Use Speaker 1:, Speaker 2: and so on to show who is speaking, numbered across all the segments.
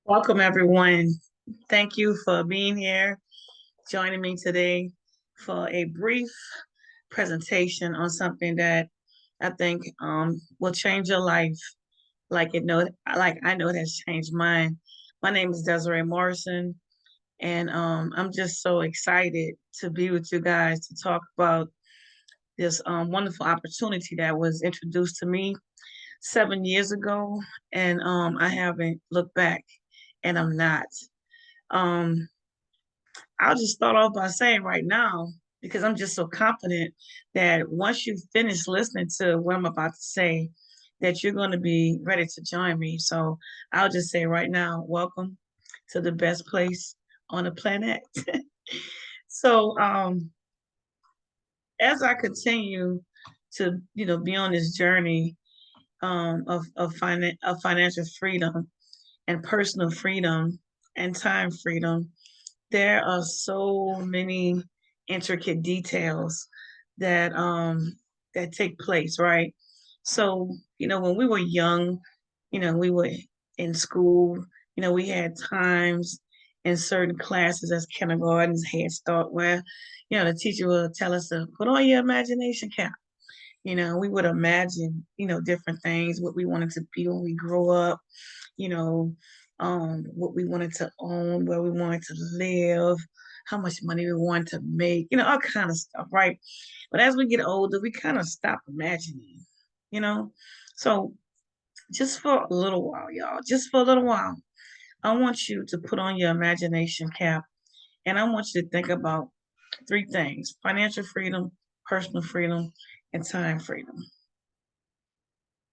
Speaker 1: Welcome, everyone. Thank you for being here, joining me today for a brief presentation on something that I think will change your life, like I know it has changed mine. My name is Desiree Morrison, and I'm just so excited to be with you guys to talk about this wonderful opportunity that was introduced to me 7 years ago, and I haven't looked back, and I'm not. Um, I'll just start off by saying right now, because I'm just so confident that once you finish listening to what I'm about to say, that you're going to be ready to join me. So I'll just say right now, welcome to the best place on the planet. So as I continue to, be on this journey of financial freedom and personal freedom and time freedom, there are so many intricate details that that take place, right? So, when we were young, we were in school, we had times in certain classes as kindergartens, Head Start, where, the teacher would tell us to put on your imagination cap. We would imagine, different things, what we wanted to be when we grow up, you know, what we wanted to own, where we wanted to live, how much money we wanted to make, all kind of stuff, right? But as we get older, we kind of stop imagining, you know. So just for a little while, y'all, just for a little while, I want you to put on your imagination cap and I want you to think about three things: financial freedom, personal freedom, and time freedom.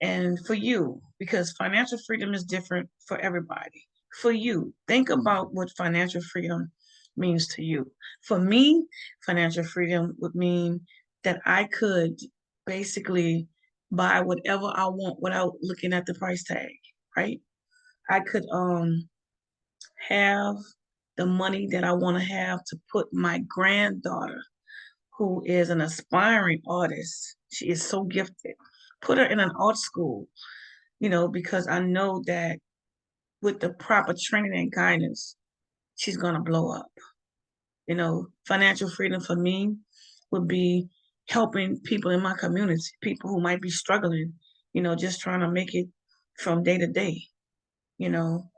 Speaker 1: And for you, because financial freedom is different for everybody. For you, think about what financial freedom means to you. For me, financial freedom would mean that I could basically buy whatever I want without looking at the price tag, right? I could have the money that I want to have to put my granddaughter, who is an aspiring artist. She is so gifted. Put her in an art school, because I know that with the proper training and guidance, she's going to blow up. Financial freedom for me would be helping people in my community, people who might be struggling, just trying to make it from day to day. You know,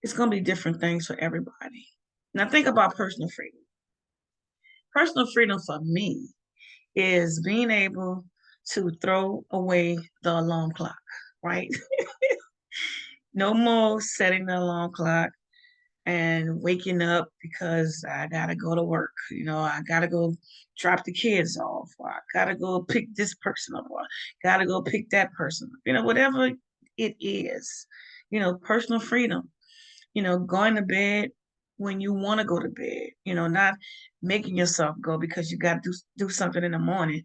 Speaker 1: it's going to be different things for everybody. Now, think about personal freedom. Personal freedom for me is being able to throw away the alarm clock, right? No more setting the alarm clock and waking up because I gotta go to work. I gotta go drop the kids off, or I gotta go pick this person up, or I gotta go pick that person up. Whatever it is, personal freedom. Going to bed when you want to go to bed. Not making yourself go because you got to do something in the morning.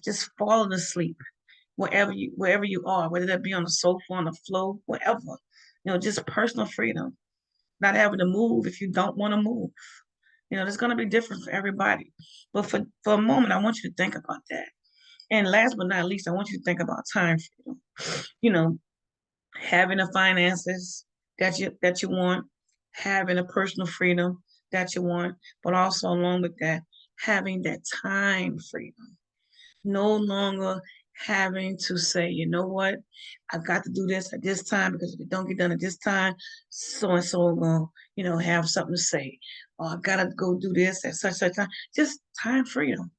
Speaker 1: Just falling asleep wherever you are, whether that be on the sofa, on the floor, wherever. Just personal freedom, not having to move if you don't want to move. It's going to be different for everybody. But for a moment, I want you to think about that. And last but not least, I want you to think about time freedom. You know, having the finances that you want, having a personal freedom that you want, but also along with that, having that time freedom. No longer having to say, you know what, I've got to do this at this time because if it don't get done at this time, so and so gonna, have something to say. Or I've got to go do this at such time. Just time freedom,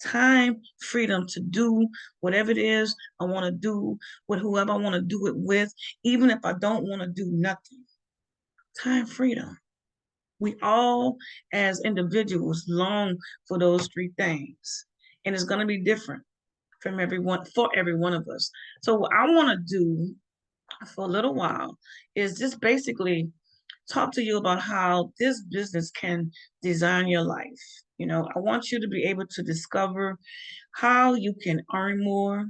Speaker 1: time freedom to do whatever it is I want to do with whoever I want to do it with, even if I don't want to do nothing. Time freedom. We all, as individuals, long for those three things. And it's going to be different from everyone for every one of us. So what I want to do for a little while is just basically talk to you about how this business can design your life. I want you to be able to discover how you can earn more,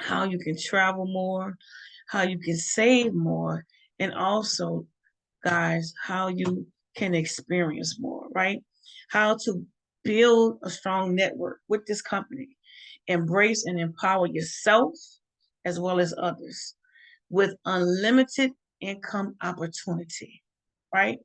Speaker 1: how you can travel more, how you can save more, and also, guys, how you can experience more, right? How to build a strong network with this company, embrace and empower yourself as well as others. with unlimited income opportunity, right?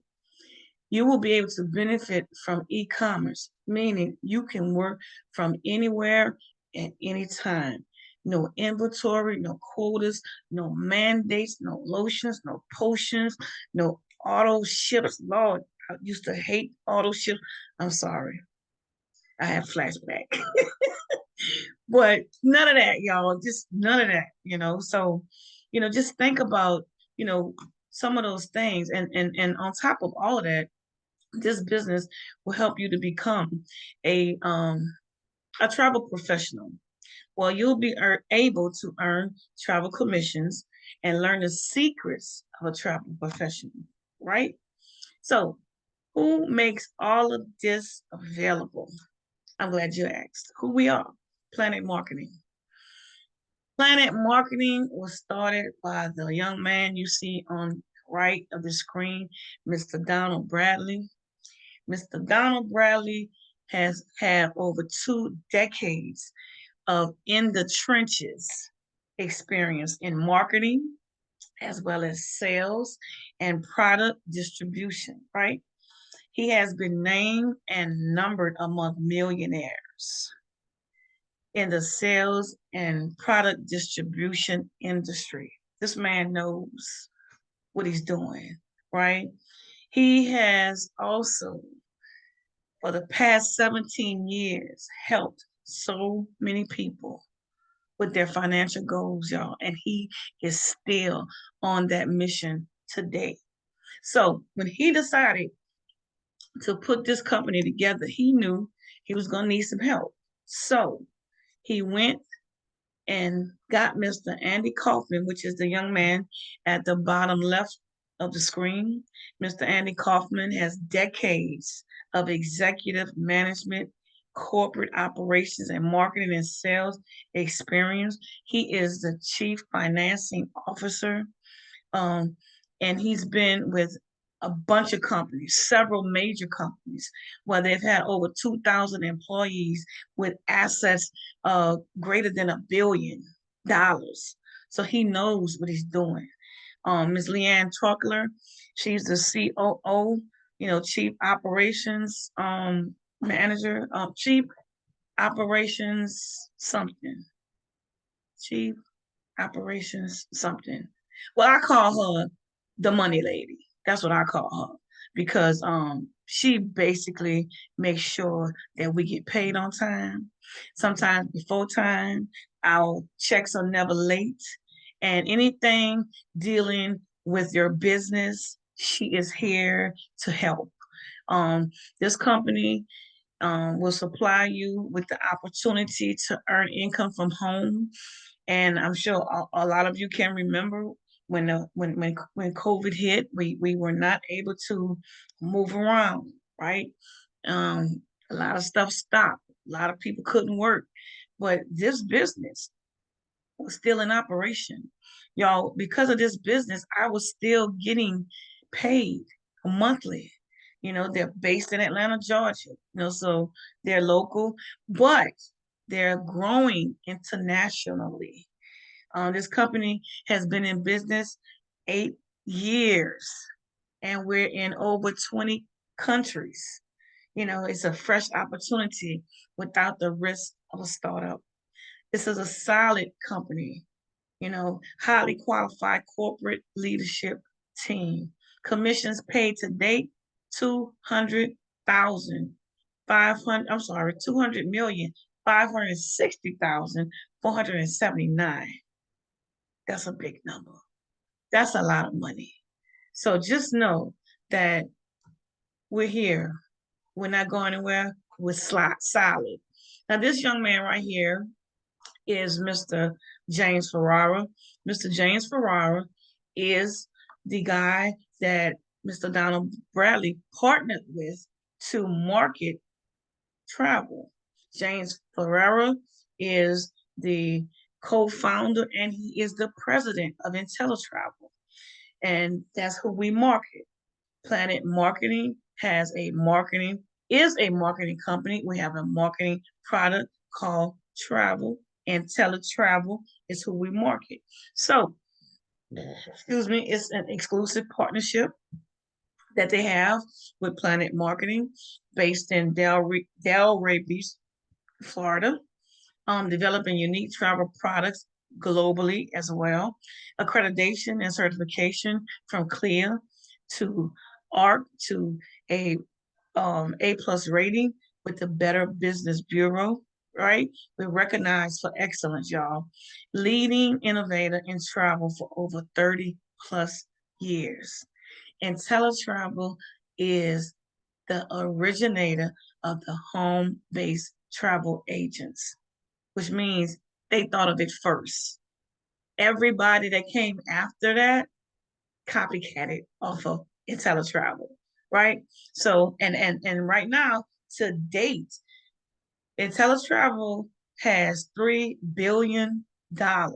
Speaker 1: You will be able to benefit from e-commerce, meaning you can work from anywhere at any time. No inventory, no quotas, no mandates, no lotions, no potions, no auto ships. Lord, I used to hate auto ships. I'm sorry. I have flashback. But none of that, y'all. Just none of that, So, just think about, you know, some of those things. And on top of all of that, this business will help you to become a travel professional. Well, you'll be able to earn travel commissions and learn the secrets of a travel professional, right? So, who makes all of this available? I'm glad you asked. Who we are, Planet Marketing. Planet Marketing was started by the young man you see on the right of the screen, Mr. Donald Bradley. Mr. Donald Bradley has had over 2 decades of in the trenches experience in marketing as well as sales and product distribution, right? He has been named and numbered among millionaires in the sales and product distribution industry. This man knows what he's doing, right? He has also, for the past 17 years, helped so many people with their financial goals, y'all. And he is still on that mission today. So when he decided to put this company together, he knew he was going to need some help. So he went and got Mr. Andy Kaufman, which is the young man at the bottom left of the screen. Mr. Andy Kaufman has decades of executive management, corporate operations, and marketing and sales experience. He is the chief financing officer, and he's been with a bunch of companies, several major companies, where they've had over 2,000 employees with assets greater than $1 billion. So he knows what he's doing. Ms. Leanne Truckler, she's the COO, Chief Operations Manager, Chief Operations something. Chief Operations something. Well, I call her the money lady. That's what I call her because she basically makes sure that we get paid on time, sometimes before time. Our checks are never late, and anything dealing with your business, she is here to help. This company will supply you with the opportunity to earn income from home. And I'm sure a lot of you can remember when COVID hit, we were not able to move around, right? A lot of stuff stopped. A lot of people couldn't work, but this business was still in operation, y'all. Because of this business, I was still getting paid monthly. They're based in Atlanta, Georgia. So they're local, but they're growing internationally. This company has been in business 8 years, and we're in over 20 countries. It's a fresh opportunity without the risk of a startup. This is a solid company, highly qualified corporate leadership team. Commissions paid to date, 200,000, 500, I'm sorry, 200,560,479. That's a big number. That's a lot of money. So just know that we're here. We're not going anywhere. We're solid. Now, this young man right here is Mr. James Ferrara. Mr. James Ferrara is the guy that Mr. Donald Bradley partnered with to market travel. James Ferrara is the co-founder and he is the president of IntelliTravel. And that's who we market. Planet Marketing is a marketing company. We have a marketing product called Travel, and IntelliTravel is who we market. So excuse me, it's an exclusive partnership that they have with Planet Marketing based in Delray Beach, Florida, developing unique travel products globally as well. Accreditation and certification from CLIA to ARC to a A+ rating with the Better Business Bureau, right? We're recognized for excellence, y'all. Leading innovator in travel for over 30 plus years. IntelliTravel is the originator of the home-based travel agents, which means they thought of it first. Everybody that came after that copycatted off of IntelliTravel, right? So, and right now, to date, IntelliTravel has $3 billion that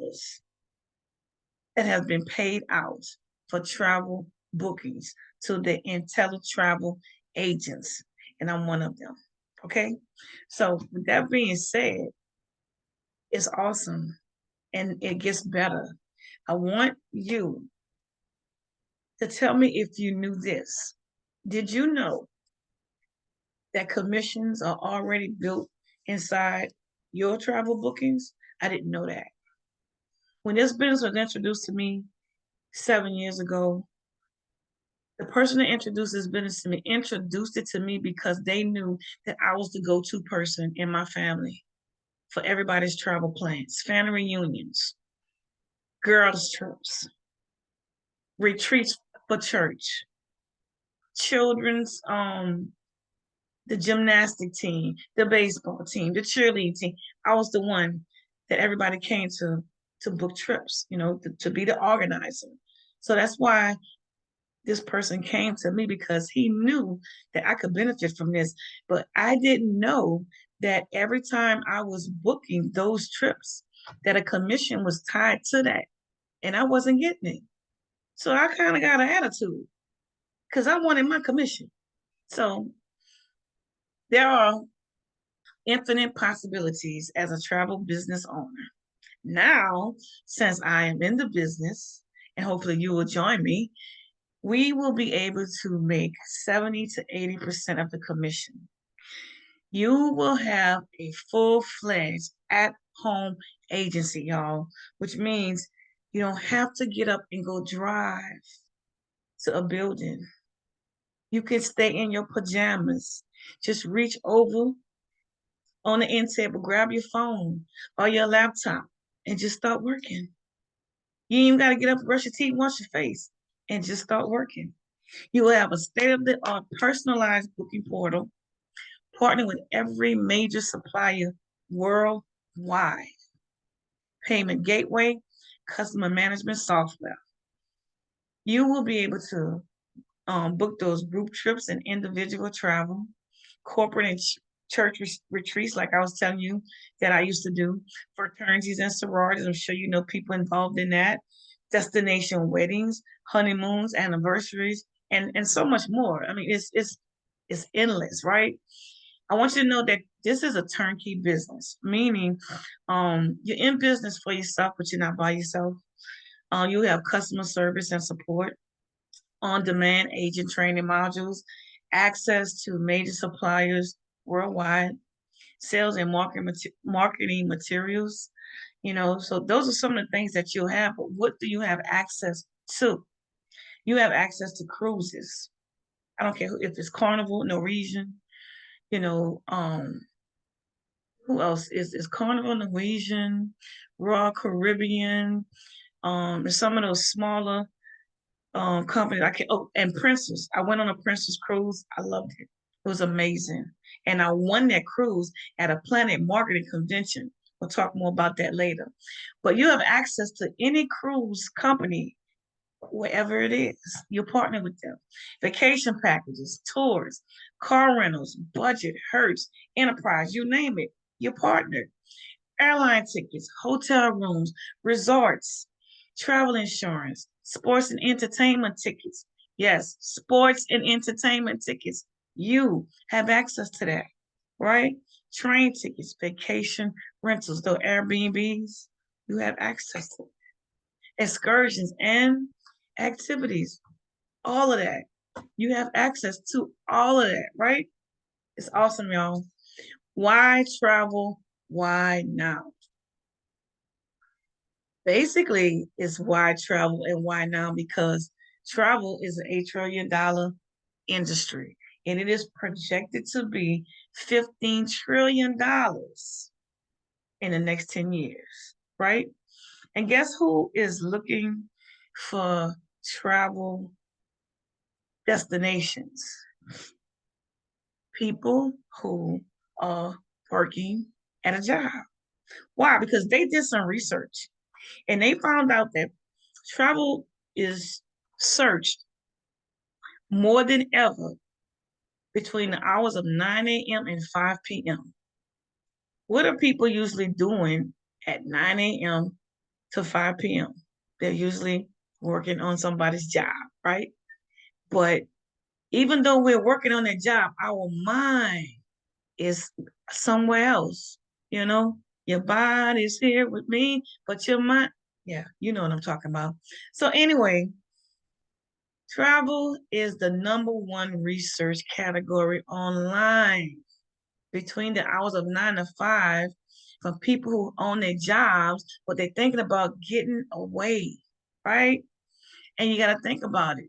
Speaker 1: has been paid out for travel bookings to the IntelliTravel agents, and I'm one of them. Okay, so with that being said, it's awesome and it gets better. I want you to tell me if you knew this. Did you know that commissions are already built inside your travel bookings? I didn't know that. When this business was introduced to me 7 years ago, the person that introduced this business to me introduced it to me because they knew that I was the go-to person in my family for everybody's travel plans, family reunions, girls' trips, retreats for church, children's the gymnastic team, the baseball team, the cheerleading team. I was the one that everybody came to book trips, to be the organizer. So that's why this person came to me, because he knew that I could benefit from this. But I didn't know that every time I was booking those trips, that a commission was tied to that, and I wasn't getting it. So I kind of got an attitude because I wanted my commission. So there are infinite possibilities as a travel business owner. Now, since I am in the business, and hopefully you will join me, we will be able to make 70 to 80% of the commission. You will have a full-fledged at-home agency, y'all, which means you don't have to get up and go drive to a building. You can stay in your pajamas. Just reach over on the end table, grab your phone or your laptop, and just start working. You ain't even got to get up, brush your teeth, wash your face, and just start working. You will have a state-of-the-art personalized booking portal, partner with every major supplier worldwide, payment gateway, customer management software. You will be able to book those group trips and individual travel, corporate and church retreats, like I was telling you that I used to do, fraternities and sororities. I'm sure you know people involved in that, destination weddings, honeymoons, anniversaries, and so much more. I mean, it's endless, right? I want you to know that this is a turnkey business, meaning you're in business for yourself, but you're not by yourself. You have customer service and support, on-demand agent training modules, access to major suppliers worldwide, sales and marketing materials. So those are some of the things that you'll have. But what do you have access to? You have access to cruises. I don't care if it's Carnival, Norwegian, who else is Carnival, Norwegian, Royal Caribbean, and some of those smaller companies. And Princess. I went on a Princess cruise. I loved it. It was amazing. And I won that cruise at a Planet Marketing convention. We'll talk more about that later. But you have access to any cruise company, wherever it is. You partner with them. Vacation packages, tours, car rentals, budget, Hertz, enterprise, you name it. You're partnered. Airline tickets, hotel rooms, resorts, travel insurance, sports and entertainment tickets. Yes, sports and entertainment tickets. You have access to that, right? Train tickets, vacation rentals, those Airbnbs, you have access to. excursions, and activities. All of that. You have access to all of that, right? It's awesome, y'all. Why travel? Why now? Basically, it's why travel and why now, because travel is an $8 trillion industry and it is projected to be $15 trillion in the next 10 years, right? And guess who is looking for travel destinations? People who are working at a job. Why? Because they did some research and they found out that travel is searched more than ever between the hours of 9 a.m. and 5 p.m. What are people usually doing at 9 a.m. to 5 p.m.? They're usually working on somebody's job, right? But even though we're working on that job, our mind is somewhere else, you know? Your body is here with me, but your mind, yeah, you know what I'm talking about. So anyway, travel is the #1 research category online between the hours of 9 to 5 from people who own their jobs, but they're thinking about getting away, right? And you got to think about it.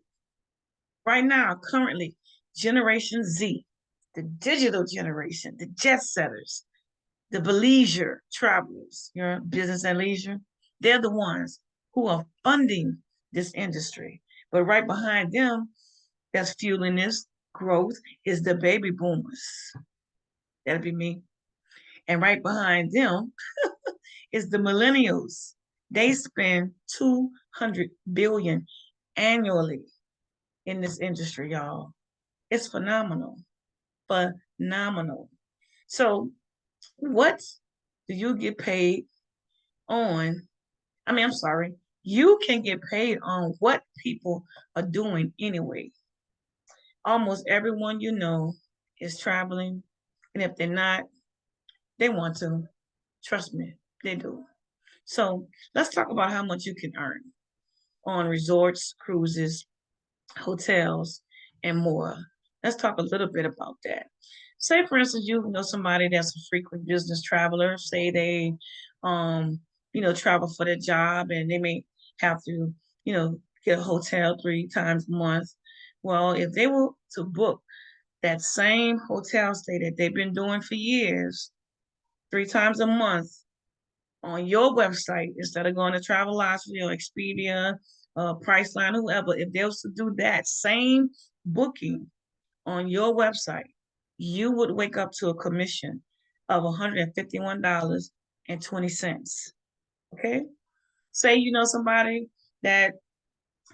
Speaker 1: Right now, currently, Generation Z, the digital generation, the jet setters, the leisure travelers, your business and leisure, they're the ones who are funding this industry. But right behind them, that's fueling this growth is the baby boomers. That'll be me. And right behind them is the millennials. They spend 200 billion annually in this industry, y'all. It's phenomenal. Phenomenal. So what do you get paid on? I'm sorry. You can get paid on what people are doing anyway. Almost everyone you know is traveling. And if they're not, they want to. Trust me, they do. So let's talk about how much you can earn on resorts, cruises, hotels, and more. Let's talk a little bit about that. Say, for instance, you know somebody that's a frequent business traveler. Say they, travel for their job, and they may have to, get a hotel 3 times a month. Well, if they were to book that same hotel stay that they've been doing for years, 3 times a month on your website instead of going to Travelocity or Expedia, Priceline, whoever, if they was to do that same booking on your website, you would wake up to a commission of $151.20. Okay? Say you know somebody that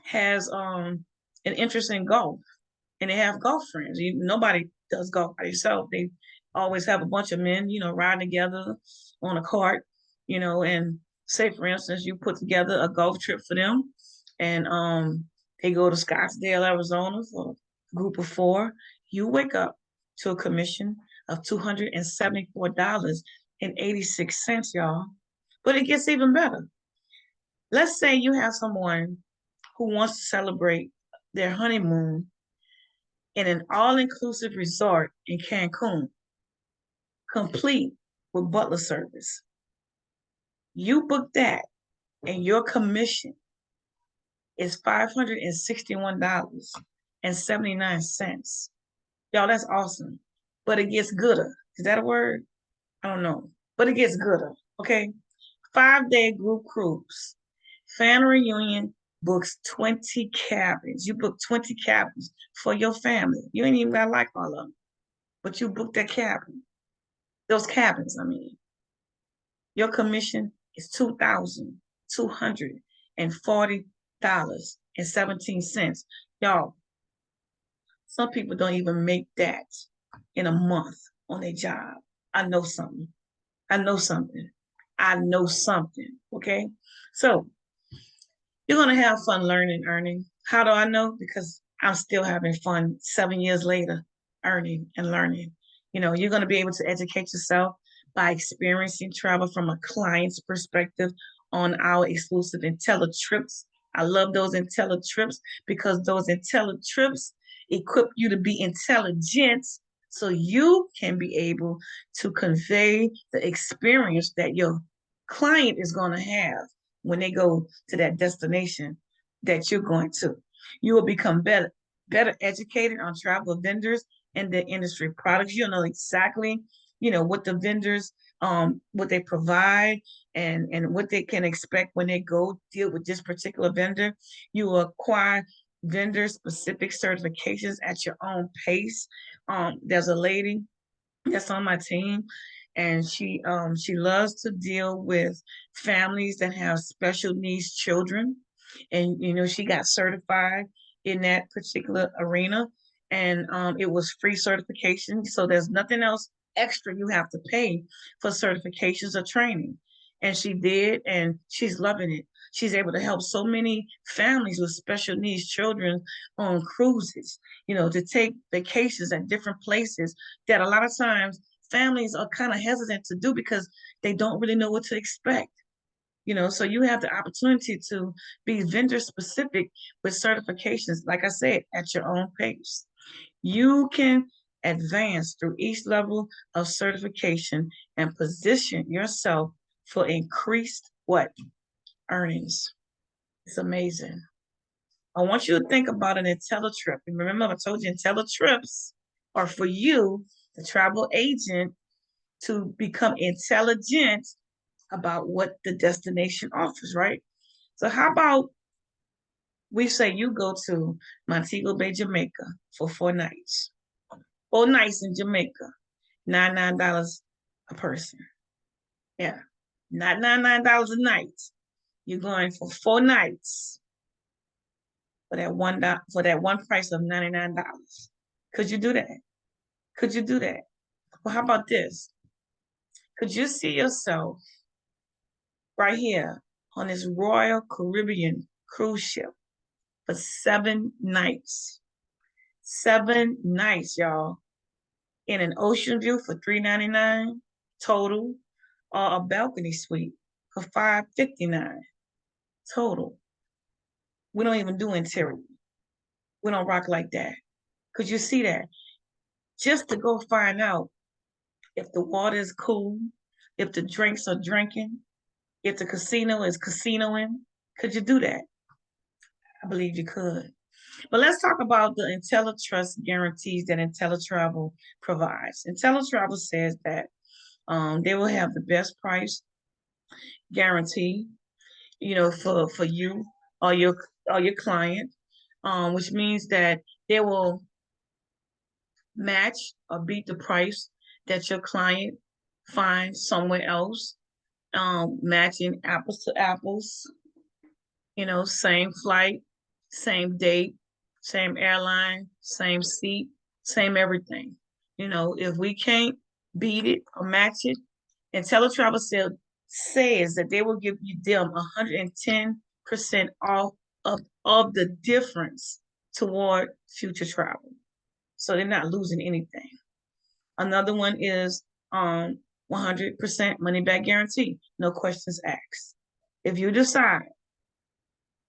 Speaker 1: has an interest in golf and they have golf friends. Nobody does golf by yourself. They always have a bunch of men, riding together on a cart, and say for instance, you put together a golf trip for them and they go to Scottsdale, Arizona for a group of 4. You wake up to a commission of $274.86, y'all. But it gets even better. Let's say you have someone who wants to celebrate their honeymoon in an all-inclusive resort in Cancun, complete with butler service. You book that and your commission is $561.79. Y'all, that's awesome. But it gets gooder. Is that a word? I don't know. But it gets gooder. Okay. 5-day group cruise. Family reunion books 20 cabins. You book 20 cabins for your family. You ain't even got to like all of them. But you book that cabin. Those cabins, Your commission is $2,240.17. Y'all, some people don't even make that in a month on their job. I know something. I know something. I know something. Okay. So you're going to have fun learning, earning. How do I know? Because I'm still having fun 7 years later, earning and learning. You're going to be able to educate yourself by experiencing travel from a client's perspective on our exclusive IntelliTrips. I love those IntelliTrips because those IntelliTrips equip you to be intelligent so you can be able to convey the experience that your client is going to have when they go to that destination that you're going to. You will become better educated on travel vendors and the industry products. You'll know exactly, what the vendors, what they provide and what they can expect when they go deal with this particular vendor. You will acquire vendor specific certifications at your own pace. There's a lady that's on my team, and she loves to deal with families that have special needs children, and she got certified in that particular arena, and it was free certification, so there's nothing else extra you have to pay for certifications or training. And she did, and she's loving it. She's able to help so many families with special needs children on cruises, to take vacations at different places that a lot of times families are kind of hesitant to do because they don't really know what to expect. So you have the opportunity to be vendor specific with certifications, like I said, at your own pace. You can advance through each level of certification and position yourself for increased what? Earnings. It's amazing. I want you to think about an IntelliTrip. And remember, I told you IntelliTrips are for you, the travel agent, to become intelligent about what the destination offers, right? So how about we say you go to Montego Bay, Jamaica for 4 nights. 4 nights in Jamaica, $99 a person. Yeah, not $99 a night. You're going for 4 nights for that one price of $99. Could you do that? Could you do that? Well, how about this? Could you see yourself right here on this Royal Caribbean cruise ship for 7 nights? 7 nights, y'all, in an ocean view for $399 total, or a balcony suite for $559 total. We don't even do interior. We don't rock like that. Could you see that? Just to go find out if the water is cool, if the drinks are drinking, if the casino is casinoing. Could you do that? I believe you could. But let's talk about the IntelliTrust guarantees that IntelliTravel provides. IntelliTravel says that they will have the best price guarantee, for you or your client, which means that they will match or beat the price that your client finds somewhere else, matching apples to apples, same flight, same date, same airline, same seat, same everything. If we can't beat it or match it, IntelliTravel says that they will give them 110% off of the difference toward future travel. So they're not losing anything. Another one is 100% money back guarantee, no questions asked. If you decide,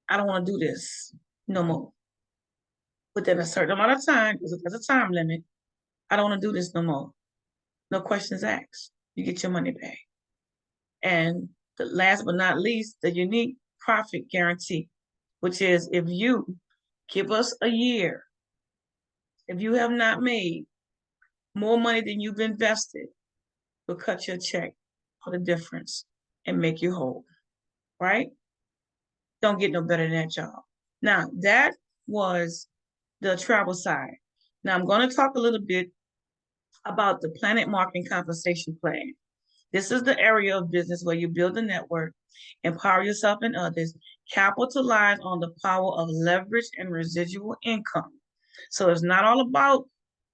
Speaker 1: I don't want to do this no more, within a certain amount of time, because there's a time limit, I don't want to do this no more. No questions asked. You get your money back. And the last but not least, the unique profit guarantee, which is if you give us a year, if you have not made more money than you've invested, we'll cut your check for the difference and make you whole, right? Don't get no better than that, y'all. Now, that was the travel side. Now, I'm going to talk a little bit about the Planet Marketing Compensation Plan. This is the area of business where you build a network, empower yourself and others, capitalize on the power of leverage and residual income. So it's not all about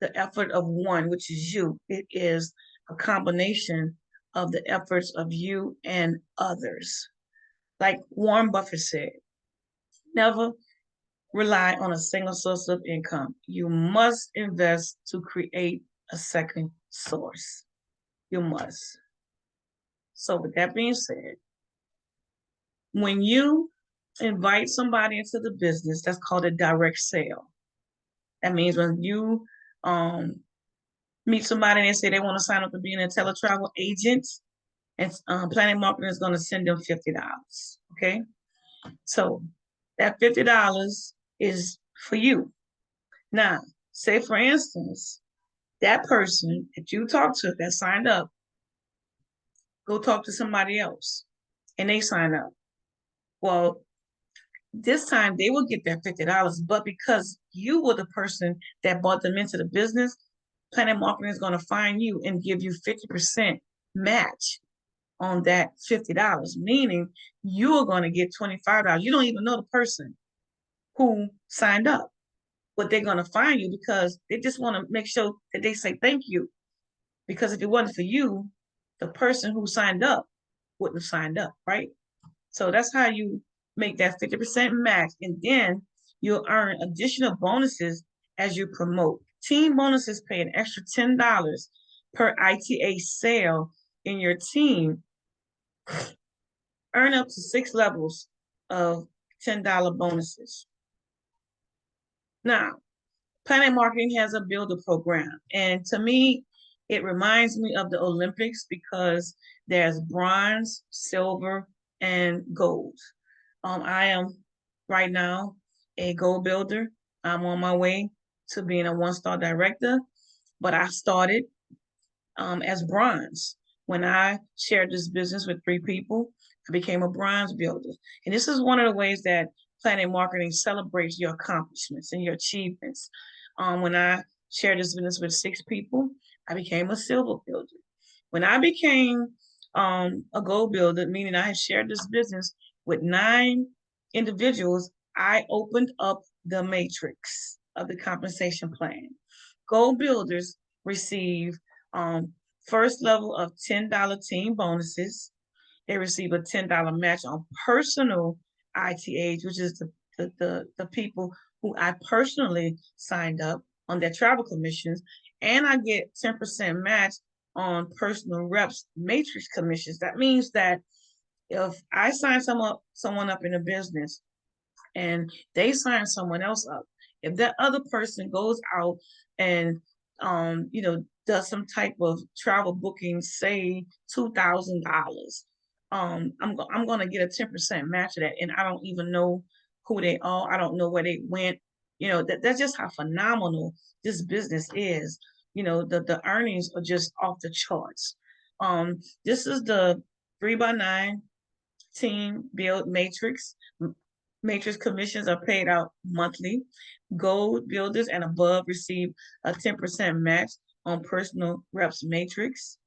Speaker 1: the effort of one, which is you. It is a combination of the efforts of you and others. Like Warren Buffett said, never rely on a single source of income. You must invest to create a second source. You must. So with that being said, When you invite somebody into the business, that's called a direct sale. That means when you um, meet somebody and they say they want to sign up to be an teletravel agent, and Planet Marketing is going to send them $50. Okay, so that $50 is for you. Now, say for instance, that person that you talked to that signed up, go talk to somebody else, and they sign up. Well, this time they will get their $50, but because you were the person that brought them into the business, Planet Marketing is going to find you and give you 50% match on that $50, meaning you are going to get $25. You don't even know the person who signed up, but they're going to find you because they just want to make sure that they say thank you. Because if it wasn't for you, the person who signed up wouldn't have signed up, right? So that's how you make that 50% match. And then you'll earn additional bonuses as you promote. Team bonuses pay an extra $10 per ITA sale in your team. Earn up to 6 levels of $10 bonuses. Now, Planet Marketing has a builder program. And to me, it reminds me of the Olympics because there's bronze, silver, and gold. I am right now a gold builder. I'm on my way to being a one-star director, but I started as bronze. When I shared this business with 3 people, I became a bronze builder. And this is one of the ways that Planet Marketing celebrates your accomplishments and your achievements. When I shared this business with 6 people, I became a silver builder. When I became a gold builder, meaning I had shared this business with 9 individuals, I opened up the matrix of the compensation plan. Gold builders receive first level of $10 team bonuses. They receive a $10 match on personal ITAs, which is the people who I personally signed up on their travel commissions. And I get 10% match on personal reps matrix commissions. That means that if I sign someone up in a business and they sign someone else up, if that other person goes out and does some type of travel booking, say $2,000, I'm gonna get a 10% match of that, and I don't even know who they are. I don't know where they went. That's just how phenomenal this business is. The earnings are just off the charts. This is the 3x9 team build matrix. Matrix commissions are paid out monthly. Gold builders and above receive a 10% match on personal reps matrix.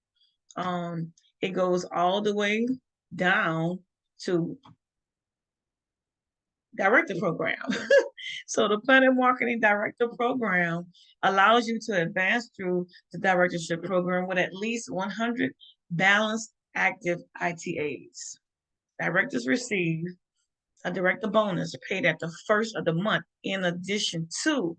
Speaker 1: It goes all the way down to director program. So the Planet Marketing Director Program allows you to advance through the directorship program with at least 100 balanced active ITAs. Directors receive a director bonus paid at the first of the month, in addition to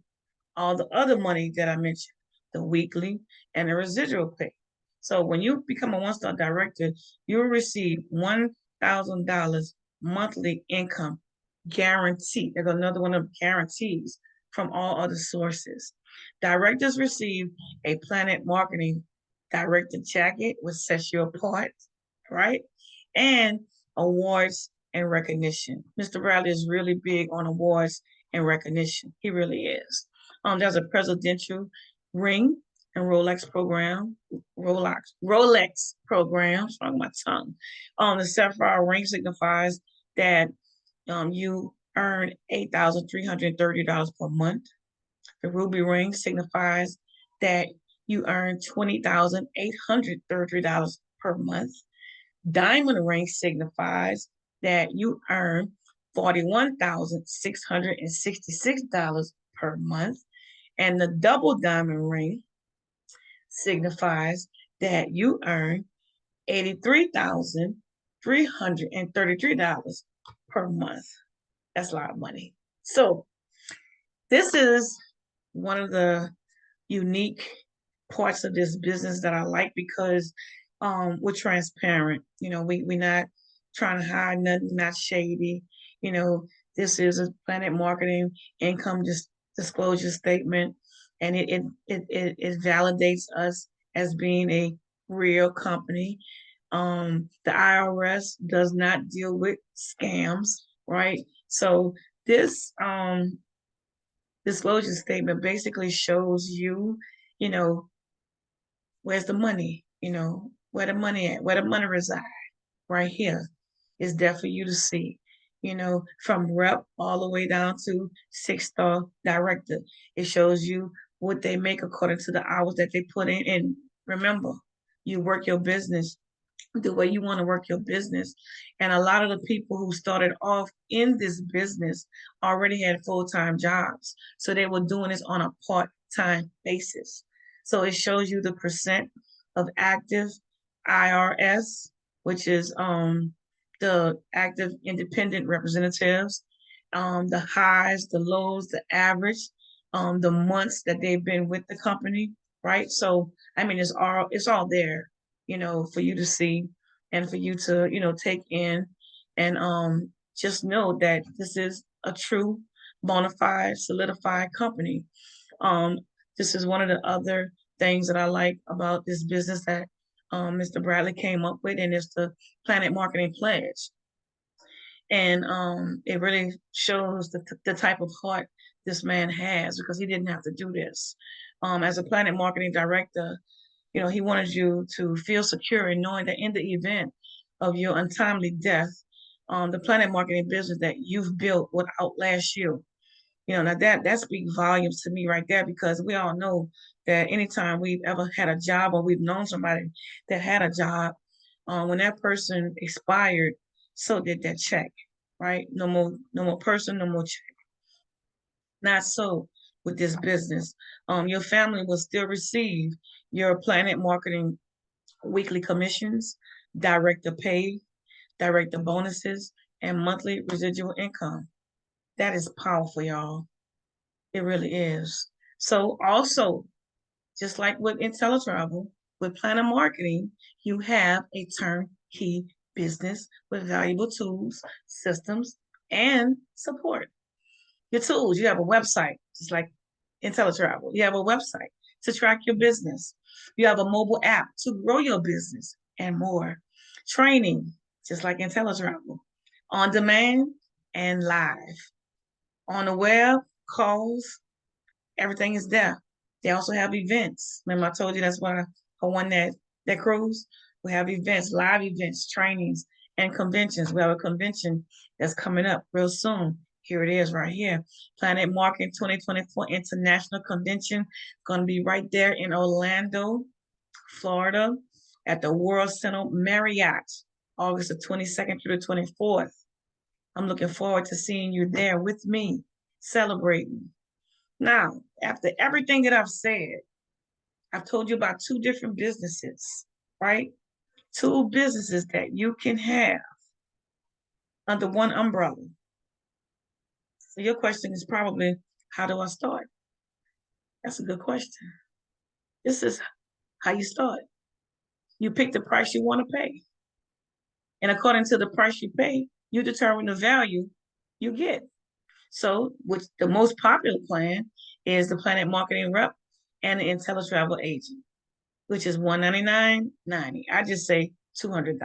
Speaker 1: all the other money that I mentioned, the weekly and the residual pay. So when you become a one-star director, you will receive $1,000 monthly income guarantee. There's another one of guarantees from all other sources. Directors receive a Planet Marketing director jacket, which sets you apart, right? And awards and recognition. Mr. Bradley is really big on awards and recognition. He really is. There's a presidential ring and Rolex program. Rolex program. Strong my tongue. The sapphire ring signifies that you earn $8,330 per month. The ruby ring signifies that you earn $20,830 per month. Diamond ring signifies that you earn $41,666 per month. And the double diamond ring signifies that you earn $83,333 per month. That's a lot of money. So this is one of the unique parts of this business that I like because we're transparent. We're not trying to hide nothing, not shady. You know, this is a Planet Marketing income disclosure statement, and it validates us as being a real company. The IRS does not deal with scams, right? So this disclosure statement basically shows you, you know, where's the money, where the money at, where the money reside, right here is there for you to see, from rep all the way down to 6-star director. It shows you what they make according to the hours that they put in. And remember, you work your business the way you want to work your business. And a lot of the people who started off in this business already had full-time jobs. So they were doing this on a part-time basis. So it shows you the percent of active IRS, which is the active independent representatives, the highs, the lows, the average, the months that they've been with the company, right? So I mean, it's all there, for you to see and for you to, take in, and just know that this is a true bona fide solidified company. Um, this is one of the other things that I like about this business that Mr. Bradley came up with, and it's the Planet Marketing Pledge. And it really shows the type of heart this man has, because he didn't have to do this. As a Planet Marketing Director, he wanted you to feel secure in knowing that in the event of your untimely death, the Planet Marketing business that you've built would outlast you. Now that speaks volumes to me right there, because we all know that anytime we've ever had a job, or we've known somebody that had a job, when that person expired, so did that check, right? No more person, no more check. Not so with this business. Your family will still receive your Planet Marketing weekly commissions, director pay, director bonuses, and monthly residual income. That is powerful, y'all. It really is. So also, just like with IntelliTravel, with Planet Marketing, you have a turnkey business with valuable tools, systems, and support. Your tools, you have a website, just like IntelliTravel. You have a website to track your business. You have a mobile app to grow your business, and more. Training, just like IntelliTravel. On demand and live. On the web, calls, everything is there. They also have events. Remember, I told you that's why I won that cruise. We have events, live events, trainings, and conventions. We have a convention that's coming up real soon. Here it is right here. Planet Marketing 2024 International Convention. Going to be right there in Orlando, Florida, at the World Center Marriott, August the 22nd through the 24th. I'm looking forward to seeing you there with me, celebrating. Now, after everything that I've said, I've told you about two different businesses, right? Two businesses that you can have under one umbrella. So your question is probably, how do I start? That's a good question. This is how you start. You pick the price you want to pay. And according to the price you pay, you determine the value you get. So, which the most popular plan is the Planet Marketing Rep and the IntelliTravel Agent, which is $199.90. I just say $200.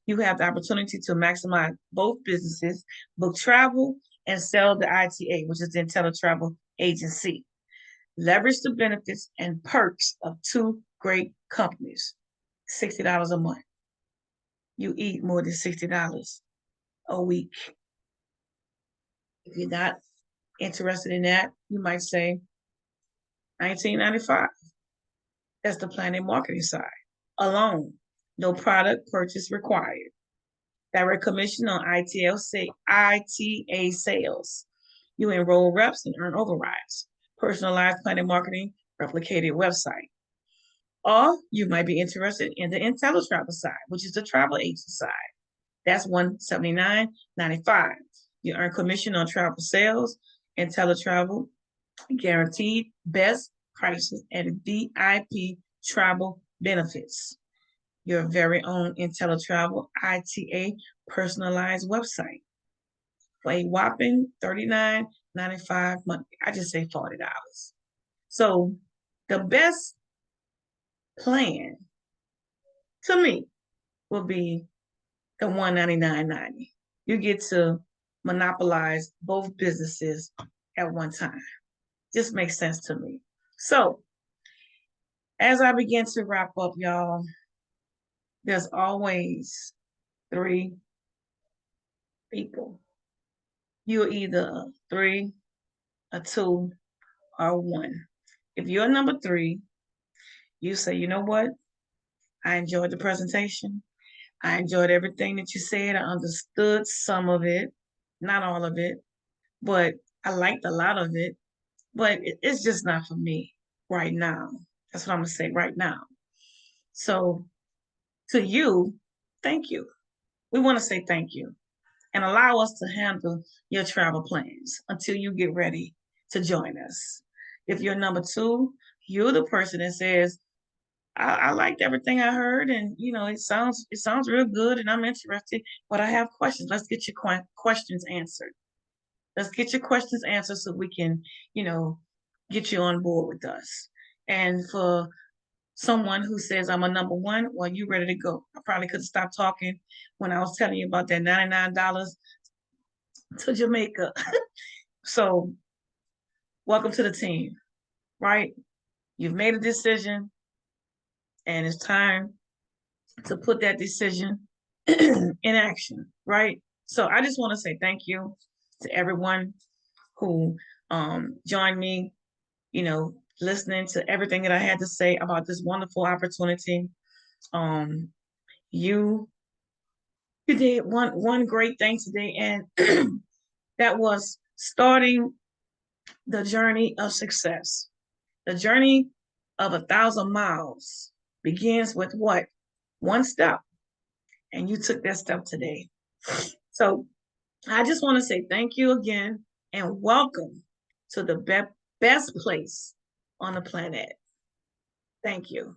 Speaker 1: You have the opportunity to maximize both businesses, book travel, and sell the ITA, which is the IntelliTravel Agency. Leverage the benefits and perks of two great companies. $60 a month. You eat more than $60 a week. If you're not interested in that, you might say $19.95. That's the Planet Marketing side. Alone, no product purchase required. Direct commission on ITA sales. You enroll reps and earn overrides. Personalized Planet Marketing replicated website. Or you might be interested in the IntelliTravel side, which is the travel agent side. That's $179.95. You earn commission on travel sales, IntelliTravel, guaranteed best prices, and VIP travel benefits. your very own IntelliTravel ITA personalized website for a whopping $39.95 monthly. I just say $40. So the best plan to me will be the $199.90. You get to monopolize both businesses at one time. Just makes sense to me. So as I begin to wrap up, y'all, there's always 3 people. You're either a 3, a 2, or a 1. If you're number 3, you say, you know what? I enjoyed the presentation. I enjoyed everything that you said. I understood some of it, not all of it, but I liked a lot of it. But it's just not for me right now. That's what I'm going to say right now. So to you, thank you. We want to say thank you and allow us to handle your travel plans until you get ready to join us. If you're number 2, you're the person that says, I liked everything I heard, and it sounds real good, and I'm interested, but I have questions. Let's get your questions answered. Let's get your questions answered so we can, get you on board with us. And for someone who says I'm a number 1, well, you ready to go. I probably could have stopped talking when I was telling you about that $99 to Jamaica. So welcome to the team, right? You've made a decision, and it's time to put that decision in action, right? So I just want to say thank you to everyone who joined me, listening to everything that I had to say about this wonderful opportunity. You did one great thing today, and that was starting the journey of success. The journey of 1,000 miles begins with what? One step. And you took that step today. So I just want to say thank you again and welcome to the best place on the planet. Thank you.